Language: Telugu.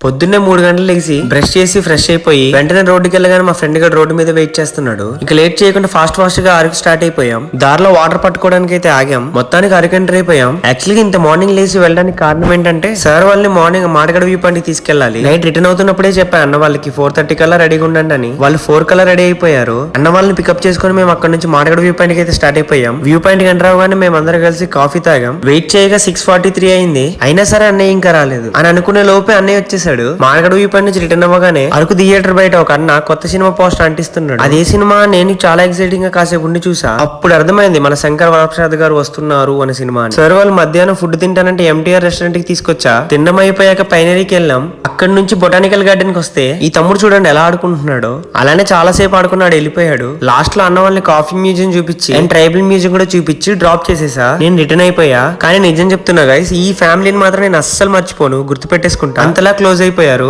పొద్దున్నే 3 గంటలు లేచి బ్రష్ చేసి ఫ్రెష్ అయిపోయి వెంటనే రోడ్డుకి వెళ్ళగానే మా ఫ్రెండ్ గారు రోడ్డు మీద వెయిట్ చేస్తున్నాడు. ఇక లేట్ చేయకుండా ఫాస్ట్ గా అరకు స్టార్ట్ అయిపోయాం. దారిలో వాటర్ పట్టుకోవడానికి అయితే ఆగాం. మొత్తానికి అరకు ఎంటర్ అయిపోయాం. యాక్చువల్గా ఇంత మార్నింగ్ లేచి వెళ్ళడానికి కారణం ఏంటంటే సార్ వాళ్ళని మార్నింగ్ మాటగడ వ్యూ పాయింట్ తీసుకెళ్లాలి. నైట్ రిటర్న్ అవుతున్నప్పుడే చెప్పా అన్న వాళ్ళకి 4:30 కల్లా రెడీగా ఉండండి అని. వాళ్ళు 4 కల్లా రెడీ అయిపోయారు. అన్న వాళ్ళని పికప్ చేసుకుని మేము అక్కడ నుంచి మాటగడ వ్యూ పాయింట్ అయితే స్టార్ట్ అయిపోయాం. వ్యూ పాయింట్ కి ఎంటర్ అవగానే మేము అందరం కలిసి కాఫీ తాగాం. వెయిట్ చేయగా 6:43 అయింది. అయినా సరే అన్నయ్య ఇంకా రాలేదు అని అనుకునే లోపే అన్నయ్య వచ్చేసాడు. మాటగడ వ్యూ పాయింట్ నుంచి రిటర్న్ అవ్వగానే అరకు థియేటర్ బయట ఒక అన్న కొత్త సినిమా పోస్టర్ అంటిస్తున్నాడు. అదే సినిమా నేను చాలా ఎక్సైటింగ్ గా కాసేపు ఉండి చూసా. అప్పుడు అర్థమైంది మన శంకర్ వరప్రసాద్ గారు వస్తున్నారు అనే సినిమా. సార్ వాళ్ళు మధ్యాహ్నం ఫుడ్ తింటానంటే ఎంటీఆర్ రెస్టారెంట్ కి తీసుకొచ్చా. తిన్నడం అయిపోయాక పైనరీకి వెళ్ళాం. అక్కడ నుంచి బొటానికల్ గార్డెన్ కి వస్తే ఈ తమ్ముడు చూడండి ఎలా ఆడుకుంటున్నాడు. అలానే చాలా సేపు ఆడుకున్నాడు, వెళ్ళిపోయాడు. లాస్ట్ లో అన్న వాళ్ళని కాఫీ మ్యూజియం చూపించి అండ్ ట్రైబల్ మ్యూజియం కూడా చూపించి డ్రాప్ చేసేసా. నేను రిటర్న్ అయిపోయా. కానీ నిజం చెప్తున్నా గైస్, ఈ ఫ్యామిలీని మాత్రం నేను అస్సలు మర్చిపోను, గుర్తు పెట్టేసుకుంటా. అంతలా క్లోజ్ అయిపోయారు.